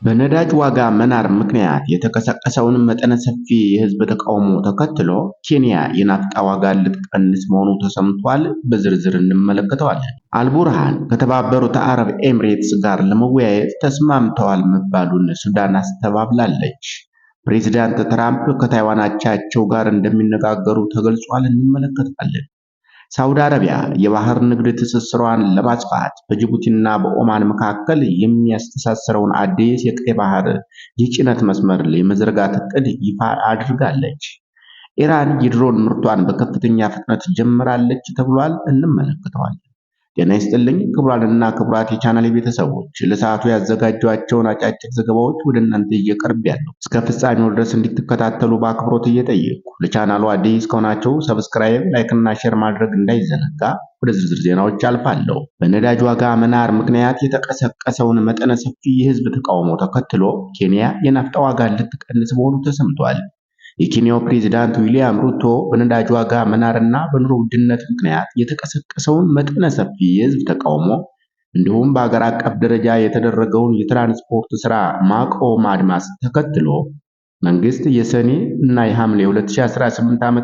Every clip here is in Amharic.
በነዳጅ ዋጋ መናር ምክንያት የተቀሰቀሰውን መጠነ ሰፊ የህዝብ ተቃውሞ ተከትሎ ኬንያ የናፍጣ ዋጋ ልትቀንስ መሆኑ ተሰምቷል። በዝርዝር እንመለከተዋለን። አልቡርሃን ከተባበሩት አረብ ኤምሬትስ ጋር ለመወያየት ተስማምተዋል መባሉን ሱዳን አስተባብላለች። ፕሬዚዳንት ትራምፕ ከታይዋን አቻቸው ጋር እንደሚነጋገሩ ተገልጿል። እንመለከታለን። ሳውዲ አረቢያ የባህር ንግድ ትስስሯን ለማስፋት በጅቡቲና በኦማን መካከል የሚያስተሳስረውን አዲስ የቀይ ባህር የጭነት መስመር የመዘርጋት እቅድ ይፋ አድርጋለች። ኢራን የድሮን ምርቷን በከፍተኛ ፍጥነት ጀምራለች ተብሏል። እንመለከተዋለን። ጤና ይስጥልኝ ክቡራንና ክቡራት የቻናሌ ቤተሰቦች፣ ለሰዓቱ ያዘጋጇቸውን አጫጭር ዘገባዎች ወደ እናንተ እየቀርብ እስከ ፍጻሜው ድረስ እንድትከታተሉ በአክብሮት እየጠየቅኩ ለቻናሉ አዲስ ከሆናችሁ ሰብስክራይብ፣ ላይክ እና ሼር ማድረግ እንዳይዘነጋ። ወደ ዝርዝር ዜናዎች አልፋለሁ። በነዳጅ ዋጋ መናር ምክንያት የተቀሰቀሰውን መጠነ ሰፊ የህዝብ ተቃውሞ ተከትሎ ኬንያ የናፍጣ ዋጋ ልትቀንስ መሆኑ ተሰምቷል። የኬንያው ፕሬዝዳንት ዊሊያም ሩቶ በነዳጅ ዋጋ መናርና በኑሮ ውድነት ምክንያት የተቀሰቀሰውን መጠነ ሰፊ የህዝብ ተቃውሞ እንዲሁም በአገር አቀፍ ደረጃ የተደረገውን የትራንስፖርት ስራ ማቆም አድማስ ተከትሎ መንግስት የሰኔ እና የሐምሌ 2018 ዓ.ም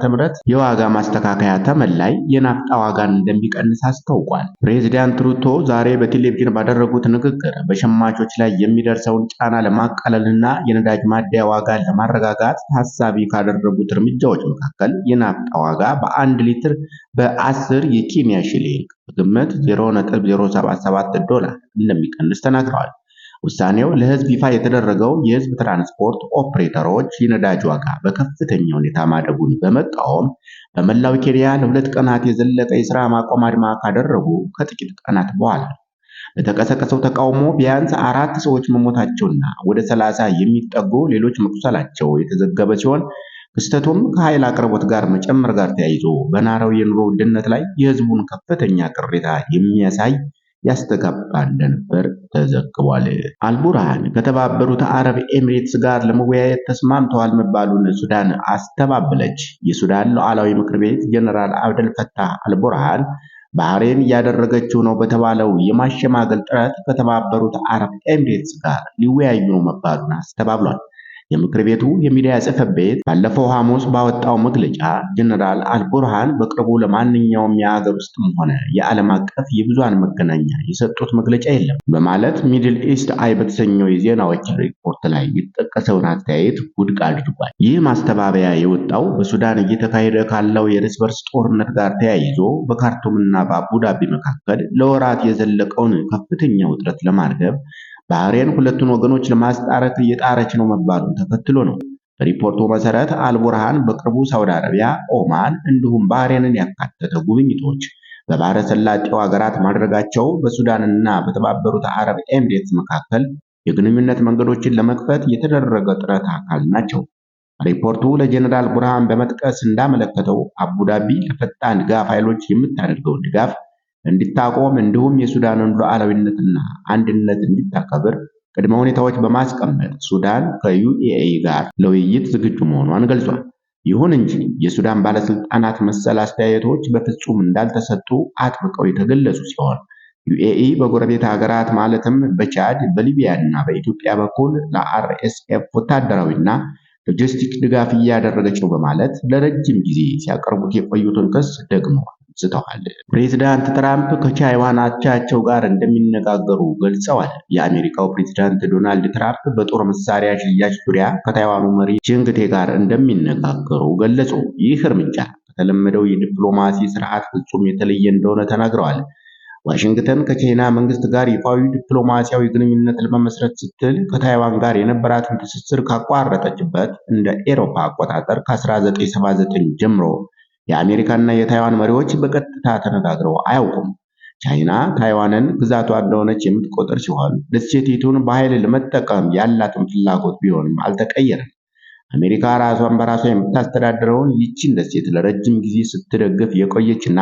የዋጋ ማስተካከያ ተመን ላይ የናፍጣ ዋጋን እንደሚቀንስ አስታውቋል። ፕሬዝዳንት ሩቶ ዛሬ በቴሌቪዥን ባደረጉት ንግግር በሸማቾች ላይ የሚደርሰውን ጫና ለማቃለልና የነዳጅ ማደያ ዋጋን ለማረጋጋት ታሳቢ ካደረጉት እርምጃዎች መካከል የናፍጣ ዋጋ በ1 ሊትር በ10 የኬንያ ሺሊንግ በግምት $0.077 እንደሚቀንስ ተናግረዋል። ውሳኔው ለህዝብ ይፋ የተደረገው የህዝብ ትራንስፖርት ኦፕሬተሮች የነዳጅ ዋጋ በከፍተኛ ሁኔታ ማደጉን በመቃወም በመላው ኬንያ ለ2 ቀናት የዘለቀ የሥራ ማቆም አድማ ካደረጉ ከጥቂት ቀናት በኋላ በተቀሰቀሰው ተቃውሞ ቢያንስ 4 ሰዎች መሞታቸውና ወደ 30 የሚጠጉ ሌሎች መቁሰላቸው የተዘገበ ሲሆን ክስተቱም ከኃይል አቅርቦት ጋር መጨመር ጋር ተያይዞ በናረው የኑሮ ውድነት ላይ የህዝቡን ከፍተኛ ቅሬታ የሚያሳይ ያስተጋባ እንደነበር ተዘግቧል። አልቡርሃን ከተባበሩት አረብ ኤሚሬትስ ጋር ለመወያየት ተስማምተዋል መባሉን ሱዳን አስተባበለች። የሱዳን ሉዓላዊ ምክር ቤት ጀነራል አብደል ፈታህ አልቡርሃን ባህሬን እያደረገችው ነው በተባለው የማሸማገል ጥረት ከተባበሩት አረብ ኤሚሬትስ ጋር ሊወያዩ ነው መባሉን አስተባብሏል። የምክር ቤቱ የሚዲያ ጽሕፈት ቤት ባለፈው ሐሙስ ባወጣው መግለጫ ጀነራል አልቡርሃን በቅርቡ ለማንኛውም የሀገር ውስጥም ሆነ የዓለም አቀፍ የብዙሃን መገናኛ የሰጡት መግለጫ የለም በማለት ሚድል ኢስት አይ በተሰኘው የዜና ወኪል ሪፖርት ላይ የተጠቀሰውን አስተያየት ውድቅ አድርጓል። ይህ ማስተባበያ የወጣው በሱዳን እየተካሄደ ካለው የእርስ በርስ ጦርነት ጋር ተያይዞ በካርቱምና በአቡዳቢ መካከል ለወራት የዘለቀውን ከፍተኛ ውጥረት ለማርገብ ባህሬን ሁለቱን ወገኖች ለማስታረቅ እየጣረች ነው መባሉን ተከትሎ ነው። በሪፖርቱ መሰረት አልቡርሃን በቅርቡ ሳውዲ አረቢያ፣ ኦማን እንዲሁም ባህሬንን ያካተተ ጉብኝቶች በባህረ ሰላጤው ሀገራት ማድረጋቸው በሱዳንና በተባበሩት አረብ ኤሚሬትስ መካከል የግንኙነት መንገዶችን ለመክፈት የተደረገ ጥረት አካል ናቸው። ሪፖርቱ ለጀነራል ቡርሃን በመጥቀስ እንዳመለከተው አቡዳቢ ለፈጣን ድጋፍ ኃይሎች የምታደርገውን ድጋፍ እንድታቆም እንዲሁም የሱዳንን ሉዓላዊነትና አንድነት እንድታከብር ቅድመ ሁኔታዎች በማስቀመጥ ሱዳን ከዩኤኢ ጋር ለውይይት ዝግጁ መሆኗን ገልጿል። ይሁን እንጂ የሱዳን ባለስልጣናት መሰል አስተያየቶች በፍጹም እንዳልተሰጡ አጥብቀው የተገለጹ ሲሆን ዩኤኢ በጎረቤት ሀገራት ማለትም በቻድ፣ በሊቢያና በኢትዮጵያ በኩል ለአርኤስኤፍ ወታደራዊና ሎጂስቲክ ድጋፍ እያደረገች ነው በማለት ለረጅም ጊዜ ሲያቀርቡት የቆዩትን ክስ ደግሞ ዝተዋል። ፕሬዝዳንት ትራምፕ ከታይዋን አቻቸው ጋር እንደሚነጋገሩ ገልጸዋል። የአሜሪካው ፕሬዝዳንት ዶናልድ ትራምፕ በጦር መሳሪያ ሽያጭ ዙሪያ ከታይዋኑ መሪ ቺንግቴ ጋር እንደሚነጋገሩ ገለጹ። ይህ እርምጃ ከተለመደው የዲፕሎማሲ ስርዓት ፍጹም የተለየ እንደሆነ ተናግረዋል። ዋሽንግተን ከቻይና መንግስት ጋር ይፋዊ ዲፕሎማሲያዊ ግንኙነት ለመመስረት ስትል ከታይዋን ጋር የነበራትን ትስስር ካቋረጠችበት እንደ ኤሮፓ አቆጣጠር ከ1979 ጀምሮ የአሜሪካና የታይዋን መሪዎች በቀጥታ ተነጋግረው አያውቁም። ቻይና ታይዋንን ግዛቷ እንደሆነች የምትቆጥር ሲሆን ደሴቲቱን በኃይል ለመጠቀም ያላትን ፍላጎት ቢሆንም አልተቀየረም። አሜሪካ ራሷን በራሷ የምታስተዳድረውን ይህችን ደሴት ለረጅም ጊዜ ስትደግፍ የቆየችና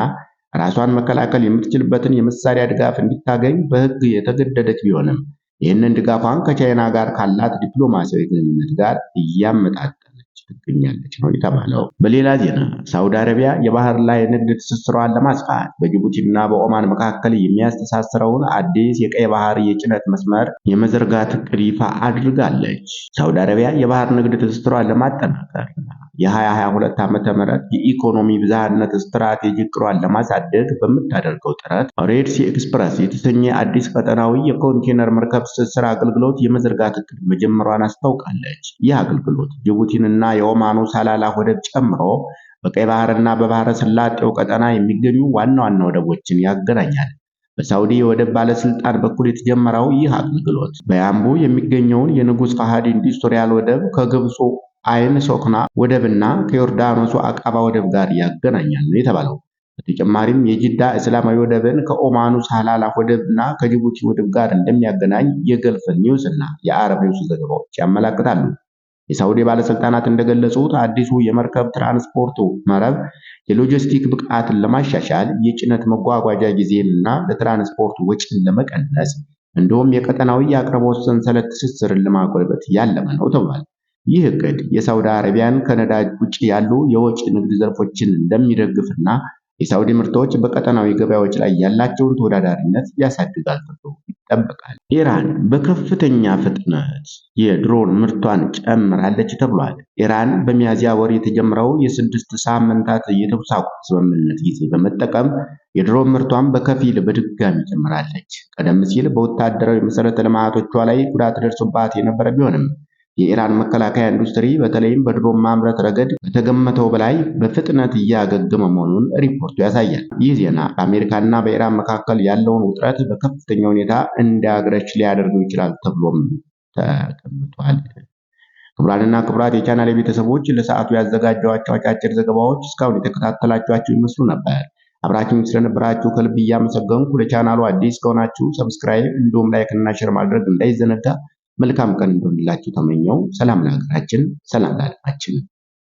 ራሷን መከላከል የምትችልበትን የመሳሪያ ድጋፍ እንድታገኝ በሕግ የተገደደች ቢሆንም ይህንን ድጋፏን ከቻይና ጋር ካላት ዲፕሎማሲያዊ ግንኙነት ጋር እያመጣጠነች ትገኛለች ነው የተባለው። በሌላ ዜና ሳውዲ አረቢያ የባህር ላይ ንግድ ትስስሯን ለማስፋት በጅቡቲና በኦማን መካከል የሚያስተሳስረውን አዲስ የቀይ ባህር የጭነት መስመር የመዘርጋት እቅድ ይፋ አድርጋለች። ሳውዲ አረቢያ የባህር ንግድ ትስስሯን ለማጠናከር የ2022 ዓመተ ምህረት የኢኮኖሚ ብዝሃነት ስትራቴጂ እቅዷን ለማሳደግ በምታደርገው ጥረት ሬድ ሲ ኤክስፕረስ የተሰኘ አዲስ ቀጠናዊ የኮንቴነር መርከብ ትስስር አገልግሎት የመዘርጋት እቅድ መጀመሯን አስታውቃለች። ይህ አገልግሎት ጅቡቲንና የኦማኑ ሳላላ ወደብ ጨምሮ በቀይ ባህርና በባህረ ሰላጤው ቀጠና የሚገኙ ዋና ዋና ወደቦችን ያገናኛል። በሳውዲ የወደብ ባለስልጣን በኩል የተጀመረው ይህ አገልግሎት በያምቡ የሚገኘውን የንጉስ ፋሃድ ኢንዱስትሪያል ወደብ ከግብፁ አይን ሶክና ወደብና ከዮርዳኖሱ አቃባ ወደብ ጋር ያገናኛል ነው የተባለው። በተጨማሪም የጂዳ እስላማዊ ወደብን ከኦማኑ ሳላላ ወደብና ከጅቡቲ ወደብ ጋር እንደሚያገናኝ የገልፍ ኒውስ እና የአረብ ኒውስ ዘገባዎች ያመለክታሉ። የሳውዲ ባለስልጣናት እንደገለጹት አዲሱ የመርከብ ትራንስፖርቱ መረብ የሎጂስቲክ ብቃትን ለማሻሻል፣ የጭነት መጓጓዣ ጊዜንና ለትራንስፖርት ወጪን ለመቀነስ እንዲሁም የቀጠናዊ የአቅርቦት ሰንሰለት ትስስርን ለማጎልበት ያለመ ነው ተብሏል። ይህ እቅድ የሳውዲ አረቢያን ከነዳጅ ውጭ ያሉ የወጪ ንግድ ዘርፎችን እንደሚደግፍና የሳውዲ ምርቶች በቀጠናዊ ገበያዎች ላይ ያላቸውን ተወዳዳሪነት ያሳድጋል ተብሎ ይጠበቃል። ኢራን በከፍተኛ ፍጥነት የድሮን ምርቷን ጨምራለች ተብሏል። ኢራን በሚያዝያ ወር የተጀመረው የ6 ሳምንታት የተኩስ አቁም ስምምነት ጊዜ በመጠቀም የድሮን ምርቷን በከፊል በድጋሚ ጨምራለች። ቀደም ሲል በወታደራዊ መሰረተ ልማቶቿ ላይ ጉዳት ደርሶባት የነበረ ቢሆንም የኢራን መከላከያ ኢንዱስትሪ በተለይም በድሮን ማምረት ረገድ ከተገመተው በላይ በፍጥነት እያገገመ መሆኑን ሪፖርቱ ያሳያል። ይህ ዜና በአሜሪካና በኢራን መካከል ያለውን ውጥረት በከፍተኛ ሁኔታ እንዲያገረሽ ሊያደርገው ይችላል ተብሎም ተገምቷል። ክቡራንና ክቡራት የቻናሌ ቤተሰቦች ለሰዓቱ ያዘጋጀኋቸው አጫጭር ዘገባዎች እስካሁን የተከታተላችኋቸው ይመስሉ ነበር። አብራችሁኝ ስለነበራችሁ ከልብ እያመሰገንኩ ለቻናሉ አዲስ ከሆናችሁ ሰብስክራይብ እንዲሁም ላይክ እና ሼር ማድረግ እንዳይዘነጋ። መልካም ቀን እንደሆንላችሁ ተመኘው። ሰላም ለሀገራችን፣ ሰላም ለዓለማችን።